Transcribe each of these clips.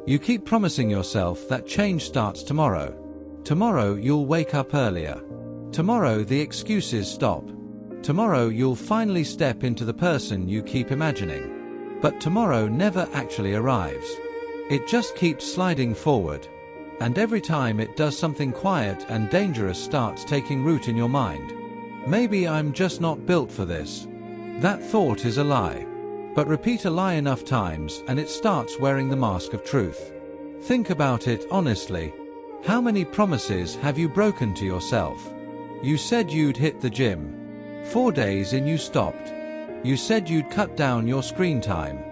You keep promising yourself that change starts tomorrow. Tomorrow you'll wake up earlier. Tomorrow the excuses stop. Tomorrow you'll finally step into the person you keep imagining. But tomorrow never actually arrives. It just keeps sliding forward. And every time it does, something quiet and dangerous starts taking root in your mind. Maybe I'm just not built for this. That thought is a lie. But repeat a lie enough times and it starts wearing the mask of truth. Think about it honestly. How many promises have you broken to yourself? You said you'd hit the gym. 4 days in you stopped. You said you'd cut down your screen time.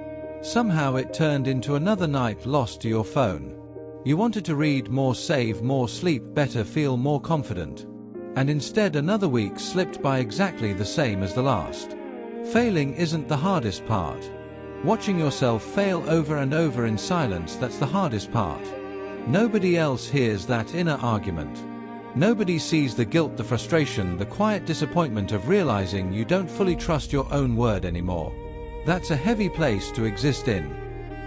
Somehow it turned into another night lost to your phone. You wanted to read more, save more, sleep better, feel more confident. And instead another week slipped by exactly the same as the last. Failing isn't the hardest part. Watching yourself fail over and over in silence, that's the hardest part. Nobody else hears that inner argument. Nobody sees the guilt, the frustration, the quiet disappointment of realizing you don't fully trust your own word anymore. That's a heavy place to exist in.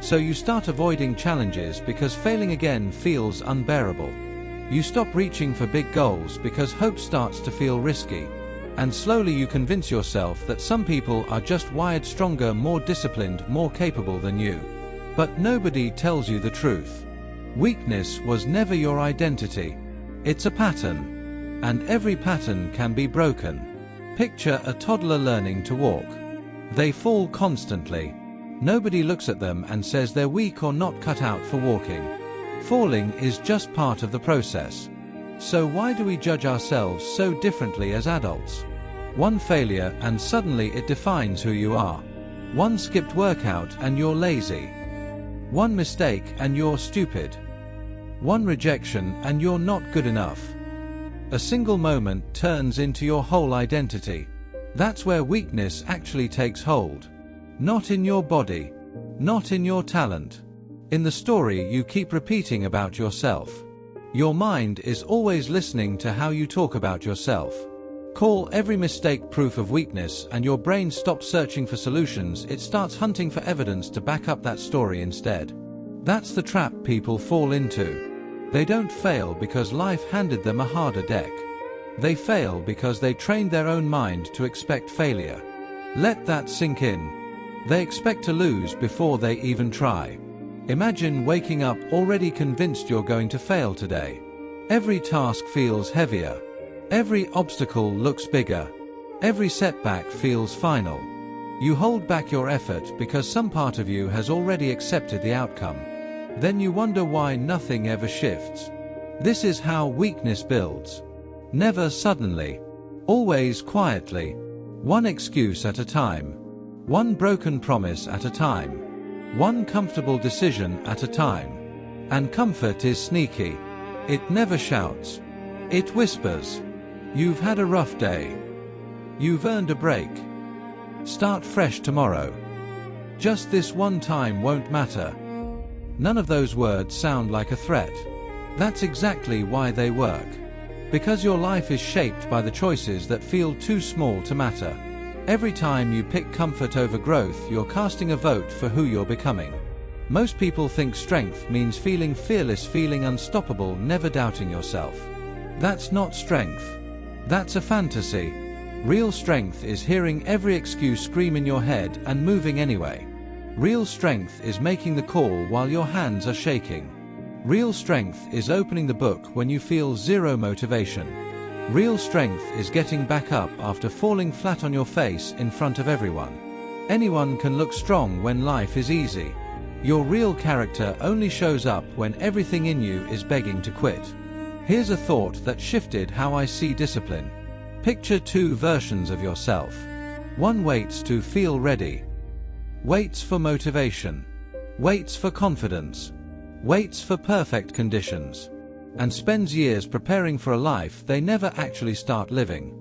So you start avoiding challenges because failing again feels unbearable. You stop reaching for big goals because hope starts to feel risky. And slowly you convince yourself that some people are just wired stronger, more disciplined, more capable than you. But nobody tells you the truth. Weakness was never your identity. It's a pattern. And every pattern can be broken. Picture a toddler learning to walk. They fall constantly. Nobody looks at them and says they're weak or not cut out for walking. Falling is just part of the process. So why do we judge ourselves so differently as adults? One failure and suddenly it defines who you are. One skipped workout and you're lazy. One mistake and you're stupid. One rejection and you're not good enough. A single moment turns into your whole identity. That's where weakness actually takes hold. Not in your body. Not in your talent. In the story you keep repeating about yourself. Your mind is always listening to how you talk about yourself. Call every mistake proof of weakness and your brain stops searching for solutions, it starts hunting for evidence to back up that story instead. That's the trap people fall into. They don't fail because life handed them a harder deck. They fail because they trained their own mind to expect failure. Let that sink in. They expect to lose before they even try. Imagine waking up already convinced you're going to fail today. Every task feels heavier. Every obstacle looks bigger. Every setback feels final. You hold back your effort because some part of you has already accepted the outcome. Then you wonder why nothing ever shifts. This is how weakness builds. Never suddenly. Always quietly. One excuse at a time. One broken promise at a time. One comfortable decision at a time. And comfort is sneaky. It never shouts. It whispers. You've had a rough day. You've earned a break. Start fresh tomorrow. Just this one time won't matter. None of those words sound like a threat. That's exactly why they work. Because your life is shaped by the choices that feel too small to matter. Every time you pick comfort over growth, you're casting a vote for who you're becoming. Most people think strength means feeling fearless, feeling unstoppable, never doubting yourself. That's not strength. That's a fantasy. Real strength is hearing every excuse scream in your head and moving anyway. Real strength is making the call while your hands are shaking. Real strength is opening the book when you feel zero motivation. Real strength is getting back up after falling flat on your face in front of everyone. Anyone can look strong when life is easy. Your real character only shows up when everything in you is begging to quit. Here's a thought that shifted how I see discipline. Picture two versions of yourself. One waits to feel ready. Waits for motivation. Waits for confidence. Waits for perfect conditions. And spends years preparing for a life they never actually start living.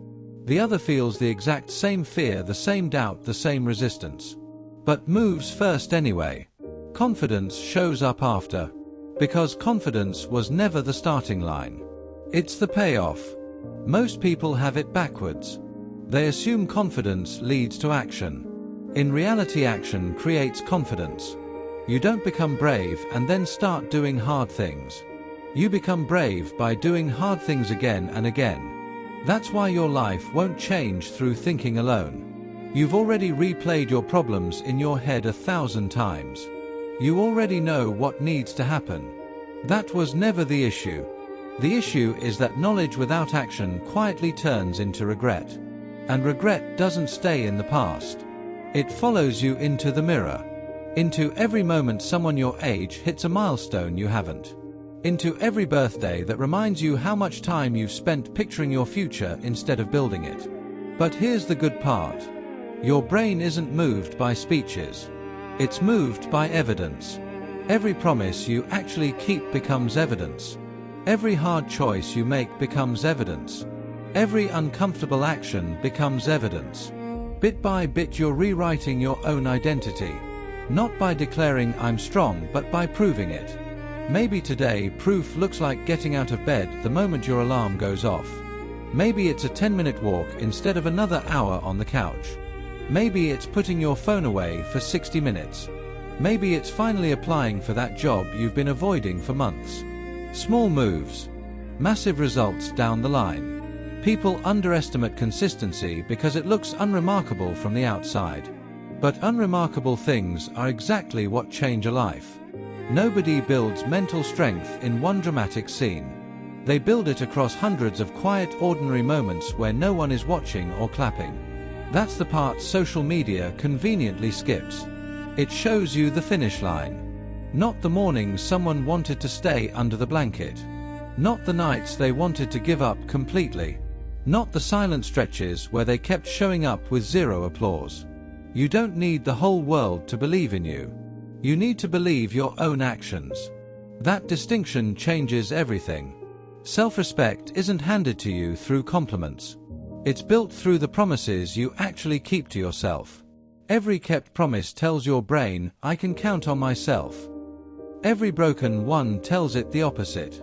The other feels the exact same fear, the same doubt, the same resistance. But moves first anyway. Confidence shows up after. Because confidence was never the starting line. It's the payoff. Most people have it backwards. They assume confidence leads to action. In reality, action creates confidence. You don't become brave and then start doing hard things. You become brave by doing hard things again and again. That's why your life won't change through thinking alone. You've already replayed your problems in your head 1,000 times. You already know what needs to happen. That was never the issue. The issue is that knowledge without action quietly turns into regret. And regret doesn't stay in the past. It follows you into the mirror. Into every moment someone your age hits a milestone you haven't. Into every birthday that reminds you how much time you've spent picturing your future instead of building it. But here's the good part. Your brain isn't moved by speeches. It's moved by evidence. Every promise you actually keep becomes evidence. Every hard choice you make becomes evidence. Every uncomfortable action becomes evidence. Bit by bit you're rewriting your own identity. Not by declaring I'm strong, but by proving it. Maybe today proof looks like getting out of bed the moment your alarm goes off. Maybe it's a 10-minute walk instead of another hour on the couch. Maybe it's putting your phone away for 60 minutes. Maybe it's finally applying for that job you've been avoiding for months. Small moves, massive results down the line. People underestimate consistency because it looks unremarkable from the outside. But unremarkable things are exactly what change a life. Nobody builds mental strength in one dramatic scene. They build it across hundreds of quiet, ordinary moments where no one is watching or clapping. That's the part social media conveniently skips. It shows you the finish line. Not the mornings someone wanted to stay under the blanket. Not the nights they wanted to give up completely. Not the silent stretches where they kept showing up with zero applause. You don't need the whole world to believe in you. You need to believe your own actions. That distinction changes everything. Self-respect isn't handed to you through compliments. It's built through the promises you actually keep to yourself. Every kept promise tells your brain, I can count on myself. Every broken one tells it the opposite.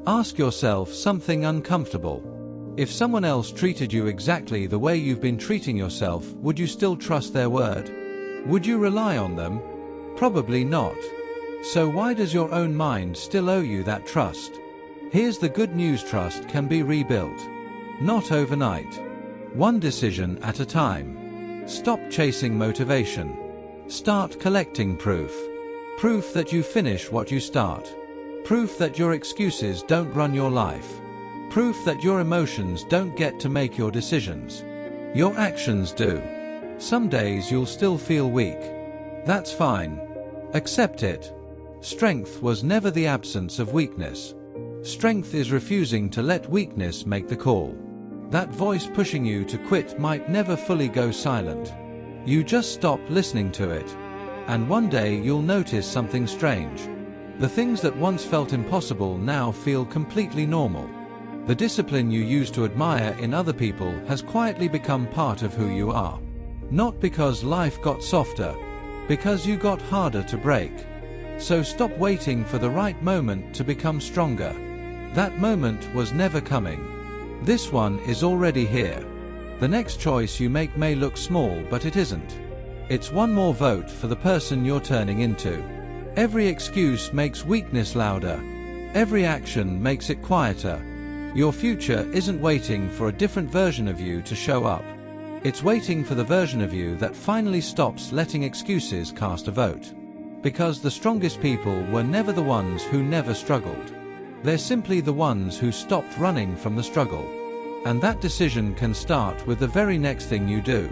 Ask yourself something uncomfortable. If someone else treated you exactly the way you've been treating yourself, would you still trust their word? Would you rely on them? Probably not. So why does your own mind still owe you that trust? Here's the good news: trust can be rebuilt. Not overnight. One decision at a time. Stop chasing motivation. Start collecting proof. Proof that you finish what you start. Proof that your excuses don't run your life. Proof that your emotions don't get to make your decisions. Your actions do. Some days you'll still feel weak. That's fine. Accept it. Strength was never the absence of weakness. Strength is refusing to let weakness make the call. That voice pushing you to quit might never fully go silent. You just stop listening to it. And one day you'll notice something strange. The things that once felt impossible now feel completely normal. The discipline you used to admire in other people has quietly become part of who you are. Not because life got softer, because you got harder to break. So stop waiting for the right moment to become stronger. That moment was never coming. This one is already here. The next choice you make may look small, but it isn't. It's one more vote for the person you're turning into. Every excuse makes weakness louder. Every action makes it quieter. Your future isn't waiting for a different version of you to show up. It's waiting for the version of you that finally stops letting excuses cast a vote. Because the strongest people were never the ones who never struggled. They're simply the ones who stopped running from the struggle. And that decision can start with the very next thing you do.